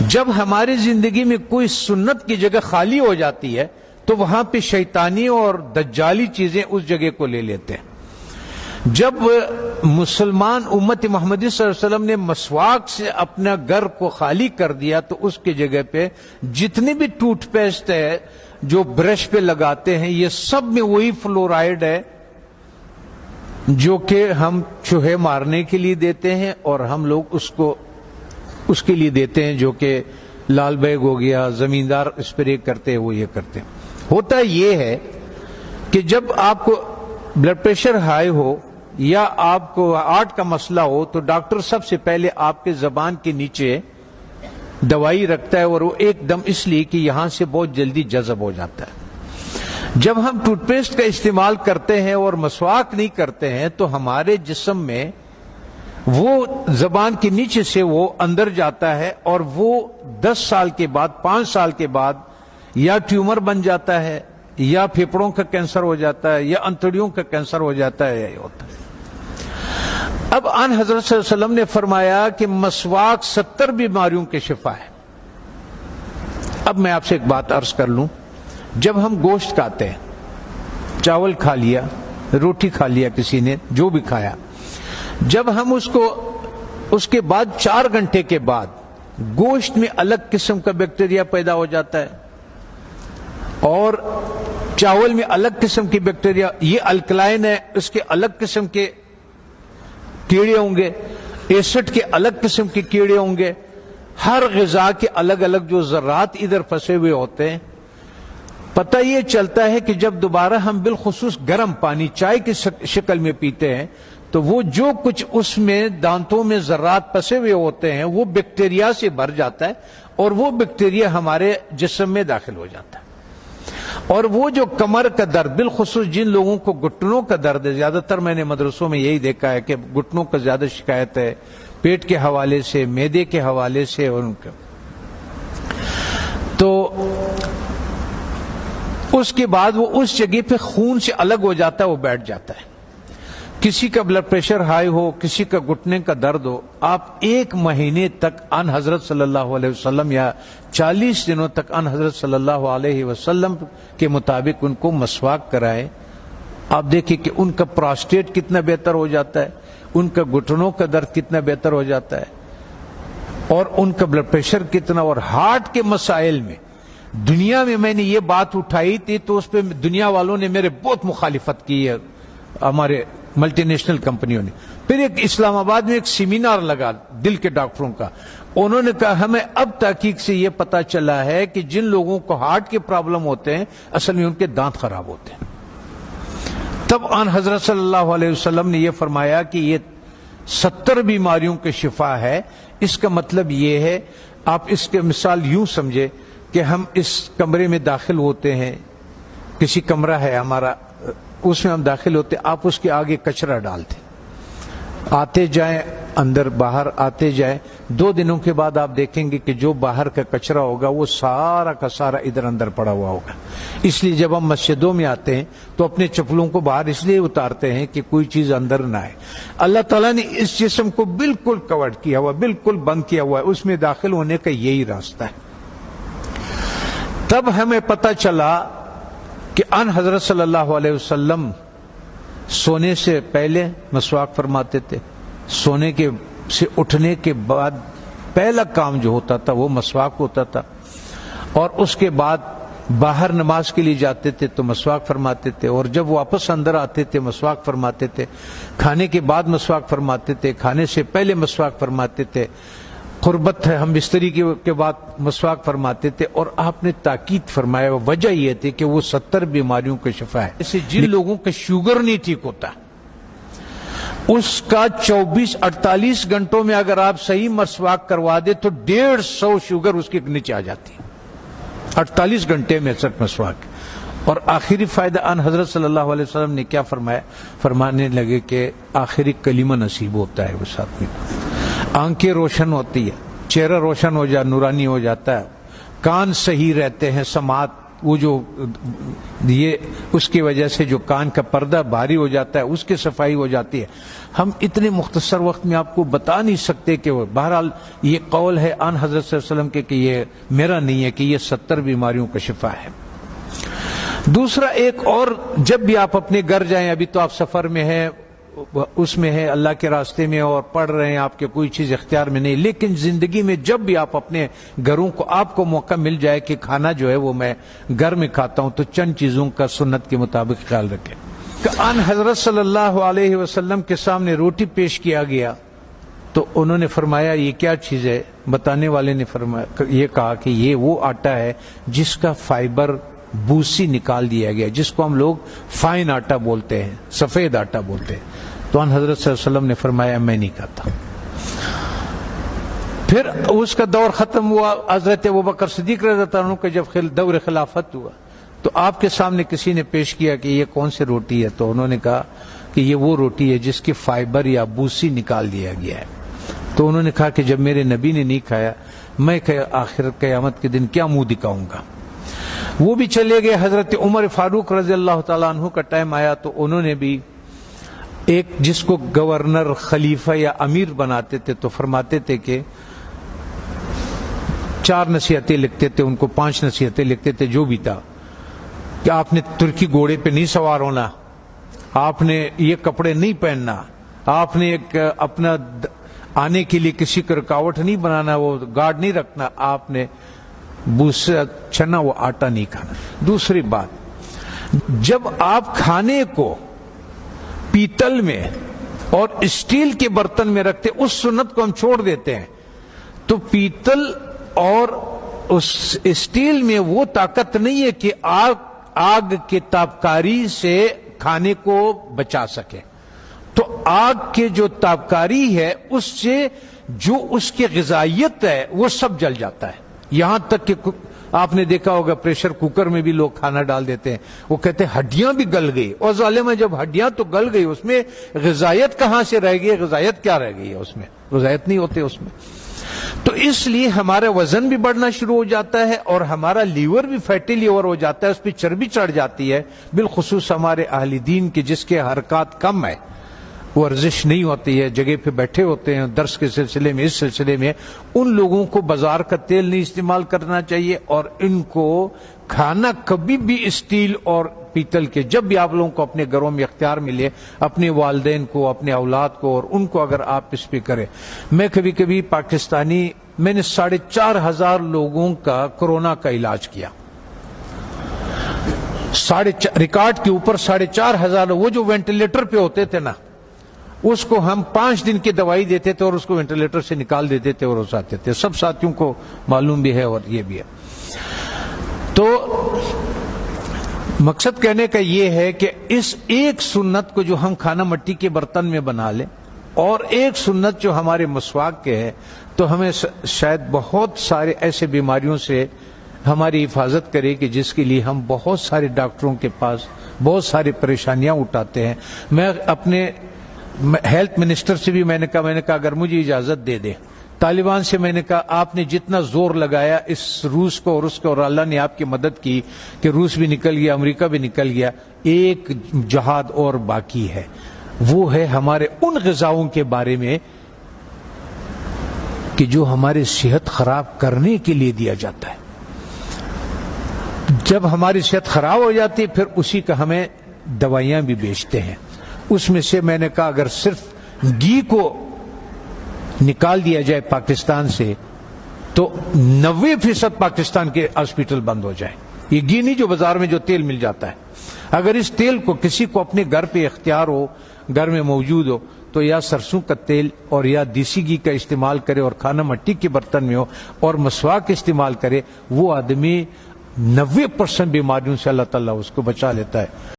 جب ہماری زندگی میں کوئی سنت کی جگہ خالی ہو جاتی ہے تو وہاں پہ شیطانی اور دجالی چیزیں اس جگہ کو لے لیتے ہیں۔ جب مسلمان امت محمدی صلی اللہ علیہ وسلم نے مسواک سے اپنا گھر کو خالی کر دیا تو اس کی جگہ پہ جتنی بھی ٹوتھ پیسٹ ہے جو برش پہ لگاتے ہیں یہ سب میں وہی فلورائڈ ہے جو کہ ہم چوہے مارنے کے لیے دیتے ہیں، اور ہم لوگ اس کے لیے دیتے ہیں جو کہ لال بیگ ہو گیا، زمیندار اسپرے کرتے ہیں وہ یہ کرتے ہیں۔ ہوتا یہ ہے کہ جب آپ کو بلڈ پریشر ہائی ہو یا آپ کو ہارٹ کا مسئلہ ہو تو ڈاکٹر سب سے پہلے آپ کے زبان کے نیچے دوائی رکھتا ہے، اور وہ ایک دم اس لیے کہ یہاں سے بہت جلدی جذب ہو جاتا ہے۔ جب ہم ٹوتھ پیسٹ کا استعمال کرتے ہیں اور مسواک نہیں کرتے ہیں تو ہمارے جسم میں وہ زبان کے نیچے سے وہ اندر جاتا ہے، اور وہ 10 سال کے بعد 5 سال کے بعد یا ٹیومر بن جاتا ہے یا پھیپھڑوں کا کینسر ہو جاتا ہے یا انتڑیوں کا کینسر ہو جاتا ہے، یہ ہوتا ہے۔ اب آن حضرت صلی اللہ علیہ وسلم نے فرمایا کہ مسواک 70 بیماریوں کے شفا ہے۔ اب میں آپ سے ایک بات عرض کر لوں، جب ہم گوشت کھاتے ہیں، چاول کھا لیا، روٹی کھا لیا، کسی نے جو بھی کھایا، جب ہم اس کے بعد 4 گھنٹے کے بعد گوشت میں الگ قسم کا بیکٹیریا پیدا ہو جاتا ہے اور چاول میں الگ قسم کی بیکٹیریا، یہ الکلائن ہے، اس کے الگ قسم کے کیڑے ہوں گے، ایسڈ کے الگ قسم کے کیڑے ہوں گے، ہر غذا کے الگ الگ جو ذرات ادھر پھنسے ہوئے ہوتے ہیں۔ پتہ یہ چلتا ہے کہ جب دوبارہ ہم بالخصوص گرم پانی چائے کی شکل میں پیتے ہیں تو وہ جو کچھ اس میں دانتوں میں ذرات پھنسے ہوئے ہوتے ہیں وہ بیکٹیریا سے بھر جاتا ہے، اور وہ بیکٹیریا ہمارے جسم میں داخل ہو جاتا ہے۔ اور وہ جو کمر کا درد، بالخصوص جن لوگوں کو گھٹنوں کا درد ہے، زیادہ تر میں نے مدرسوں میں یہی دیکھا ہے کہ گھٹنوں کا زیادہ شکایت ہے، پیٹ کے حوالے سے، معدے کے حوالے سے، اور ان کا تو اس کے بعد وہ اس جگہ پہ خون سے الگ ہو جاتا ہے، وہ بیٹھ جاتا ہے۔ کسی کا بلڈ پریشر ہائی ہو، کسی کا گھٹنے کا درد ہو، آپ 1 مہینے تک ان حضرت صلی اللہ علیہ وسلم یا 40 دنوں تک ان حضرت صلی اللہ علیہ وسلم کے مطابق ان کو مسواک کرائیں۔ آپ دیکھیں کہ ان کا پراسٹیٹ کتنا بہتر ہو جاتا ہے، ان کا گھٹنوں کا درد کتنا بہتر ہو جاتا ہے، اور ان کا بلڈ پریشر کتنا، اور ہارٹ کے مسائل میں دنیا میں نے یہ بات اٹھائی تھی تو اس پہ دنیا والوں نے میرے بہت مخالفت کی ہے، ہمارے ملٹی نیشنل کمپنیوں نے۔ پھر ایک اسلام آباد میں ایک سیمینار لگا دل کے ڈاکٹروں کا، انہوں نے کہا ہمیں اب تحقیق سے یہ پتا چلا ہے کہ جن لوگوں کو ہارٹ کے پرابلم ہوتے ہیں اصل میں ان کے دانت خراب ہوتے ہیں۔ تب آن حضرت صلی اللہ علیہ وسلم نے یہ فرمایا کہ یہ 70 بیماریوں کے شفا ہے۔ اس کا مطلب یہ ہے، آپ اس کے مثال یوں سمجھے کہ ہم اس کمرے میں داخل ہوتے ہیں، کسی کمرہ ہے ہمارا، اس میں ہم داخل ہوتے، آپ اس کے آگے کچرا ڈالتے، آتے جائیں اندر باہر آتے جائیں، 2 دنوں کے بعد آپ دیکھیں گے کہ جو باہر کا کچرا ہوگا وہ سارا کا سارا ادھر اندر پڑا ہوا ہوگا۔ اس لیے جب ہم مسجدوں میں آتے ہیں تو اپنے چپلوں کو باہر اس لیے اتارتے ہیں کہ کوئی چیز اندر نہ آئے۔ اللہ تعالیٰ نے اس جسم کو بالکل کور کیا ہوا، بالکل بند کیا ہوا ہے، اس میں داخل ہونے کا یہی راستہ ہے۔ تب ہمیں پتہ چلا کہ ان حضرت صلی اللہ علیہ وسلم سونے سے پہلے مسواک فرماتے تھے، سونے کے سے اٹھنے کے بعد پہلا کام جو ہوتا تھا وہ مسواک ہوتا تھا، اور اس کے بعد باہر نماز کے لیے جاتے تھے تو مسواک فرماتے تھے، اور جب واپس اندر آتے تھے مسواک فرماتے تھے، کھانے کے بعد مسواک فرماتے تھے، کھانے سے پہلے مسواک فرماتے تھے، قربت ہے ہم بستری کے بعد مسواک فرماتے تھے، اور آپ نے تاکید فرمایا وجہ یہ تھی کہ وہ 70 بیماریوں کا شفا ہے۔ جیسے جن لوگوں کا شوگر نہیں ٹھیک ہوتا اس کا 24-48 گھنٹوں میں اگر آپ صحیح مسواک کروا دے تو 150 شوگر اس کے نیچے آ جاتی ہے 48 گھنٹے میں صرف مسواک۔ اور آخری فائدہ ان حضرت صلی اللہ علیہ وسلم نے کیا فرمایا، فرمانے لگے کہ آخری کلمہ نصیب ہوتا ہے اس آدمی کو، آنکھیں روشن ہوتی ہے، چہرہ روشن ہو جاتا، نورانی ہو جاتا ہے، کان صحیح رہتے ہیں، سماعت وہ جو یہ اس کی وجہ سے جو کان کا پردہ بھاری ہو جاتا ہے اس کی صفائی ہو جاتی ہے. ہم اتنے مختصر وقت میں آپ کو بتا نہیں سکتے کہ وہ بہرحال یہ قول ہے آن حضرت صلی اللہ علیہ وسلم کے کہ یہ میرا نہیں ہے کہ یہ 70 بیماریوں کا شفا ہے. دوسرا ایک اور، جب بھی آپ اپنے گھر جائیں، ابھی تو آپ سفر میں ہیں، اس میں ہے اللہ کے راستے میں اور پڑھ رہے ہیں، آپ کے کوئی چیز اختیار میں نہیں، لیکن زندگی میں جب بھی آپ اپنے گھروں کو آپ کو موقع مل جائے کہ کھانا جو ہے وہ میں گھر میں کھاتا ہوں، تو چند چیزوں کا سنت کے مطابق خیال رکھیں. کہ ان حضرت صلی اللہ علیہ وسلم کے سامنے روٹی پیش کیا گیا تو انہوں نے فرمایا یہ کیا چیز ہے؟ بتانے والے نے فرمایا، یہ کہا کہ یہ وہ آٹا ہے جس کا فائبر بوسی نکال دیا گیا، جس کو ہم لوگ فائن آٹا بولتے ہیں، سفید آٹا بولتے ہیں. تو ان حضرت صلی اللہ علیہ وسلم نے فرمایا میں نہیں کھاتا. پھر اس کا دور ختم ہوا. حضرت ابوبکر صدیق رضی اللہ عنہ کا جب دور خلافت ہوا تو آپ کے سامنے کسی نے پیش کیا کہ یہ کون سی روٹی ہے؟ تو انہوں نے کہا کہ یہ وہ روٹی ہے جس کی فائبر یا بوسی نکال دیا گیا ہے. تو انہوں نے کہا کہ جب میرے نبی نے نہیں کھایا، میں آخر قیامت کے دن کیا منہ دکھاؤں گا؟ وہ بھی چلے گئے. حضرت عمر فاروق رضی اللہ تعالیٰ عنہ کا ٹائم آیا تو انہوں نے بھی ایک جس کو گورنر، خلیفہ یا امیر بناتے تھے تو فرماتے تھے کہ 4 نصیحتیں لکھتے تھے، ان کو 5 نصیحتیں لکھتے تھے، جو بھی تھا کہ آپ نے ترکی گھوڑے پہ نہیں سوار ہونا، آپ نے یہ کپڑے نہیں پہننا، آپ نے ایک اپنا آنے کے لیے کسی کو رکاوٹ نہیں بنانا، وہ گارڈ نہیں رکھنا، آپ نے بوسا چنا وہ آٹا نہیں کھانا. دوسری بات، جب آپ کھانے کو پیتل میں اور اسٹیل کے برتن میں رکھتے، اس سنت کو ہم چھوڑ دیتے ہیں. تو پیتل اور اس اسٹیل میں وہ طاقت نہیں ہے کہ آگ کے تابکاری سے کھانے کو بچا سکے. تو آگ کے جو تابکاری ہے اس سے جو اس کی غذائیت ہے وہ سب جل جاتا ہے. یہاں تک کہ آپ نے دیکھا ہوگا پریشر کوکر میں بھی لوگ کھانا ڈال دیتے ہیں، وہ کہتے ہیں ہڈیاں بھی گل گئی. اور ظالمہ جب ہڈیاں تو گل گئی، اس میں غذائیت کہاں سے رہ گئی؟ غذائیت کیا رہ گئی ہے اس میں؟ غذائیت نہیں ہوتے اس میں. تو اس لیے ہمارا وزن بھی بڑھنا شروع ہو جاتا ہے اور ہمارا لیور بھی فیٹی لیور ہو جاتا ہے، اس پہ چربی چڑھ جاتی ہے. بالخصوص ہمارے اہل دین کے جس کے حرکات کم ہے، ورزش نہیں ہوتی ہے، جگہ پہ بیٹھے ہوتے ہیں درس کے سلسلے میں، اس سلسلے میں، ان لوگوں کو بازار کا تیل نہیں استعمال کرنا چاہیے. اور ان کو کھانا کبھی بھی اسٹیل اور پیتل کے، جب بھی آپ لوگوں کو اپنے گھروں میں اختیار ملے، اپنے والدین کو، اپنے اولاد کو اور ان کو اگر آپ اس پہ کریں. میں کبھی کبھی میں نے 4,500 لوگوں کا کورونا کا علاج کیا، ریکارڈ کے اوپر 4,500. وہ جو وینٹیلیٹر پہ ہوتے تھے نا، اس کو ہم 5 دن کی دوائی دیتے تھے اور اس کو وینٹیلیٹر سے نکال دیتے تھے اور اس آتے تھے. سب ساتھیوں کو معلوم بھی ہے اور یہ بھی ہے. تو مقصد کہنے کا یہ ہے کہ اس ایک سنت کو جو ہم کھانا مٹی کے برتن میں بنا لیں، اور ایک سنت جو ہمارے مسواک کے ہے، تو ہمیں شاید بہت سارے ایسے بیماریوں سے ہماری حفاظت کرے کہ جس کے لیے ہم بہت سارے ڈاکٹروں کے پاس بہت ساری پریشانیاں اٹھاتے ہیں. میں اپنے ہیلتھ منسٹر سے بھی میں نے کہا اگر مجھے اجازت دے دیں، طالبان سے میں نے کہا آپ نے جتنا زور لگایا اس روس کو اور اس کو، اور اللہ نے آپ کی مدد کی کہ روس بھی نکل گیا، امریکہ بھی نکل گیا، ایک جہاد اور باقی ہے. وہ ہے ہمارے ان غذاؤں کے بارے میں کہ جو ہماری صحت خراب کرنے کے لیے دیا جاتا ہے. جب ہماری صحت خراب ہو جاتی ہے پھر اسی کا ہمیں دوائیاں بھی بیچتے ہیں. اس میں سے میں نے کہا اگر صرف گھی کو نکال دیا جائے پاکستان سے تو 90% پاکستان کے ہاسپٹل بند ہو جائیں. یہ گھی نہیں جو بازار میں جو تیل مل جاتا ہے. اگر اس تیل کو کسی کو اپنے گھر پہ اختیار ہو، گھر میں موجود ہو، تو یا سرسوں کا تیل اور یا دیسی گھی کا استعمال کرے اور کھانا مٹی کے برتن میں ہو اور مسواک استعمال کرے. وہ آدمی 90% بیماریوں سے اللہ تعالیٰ اس کو بچا لیتا ہے.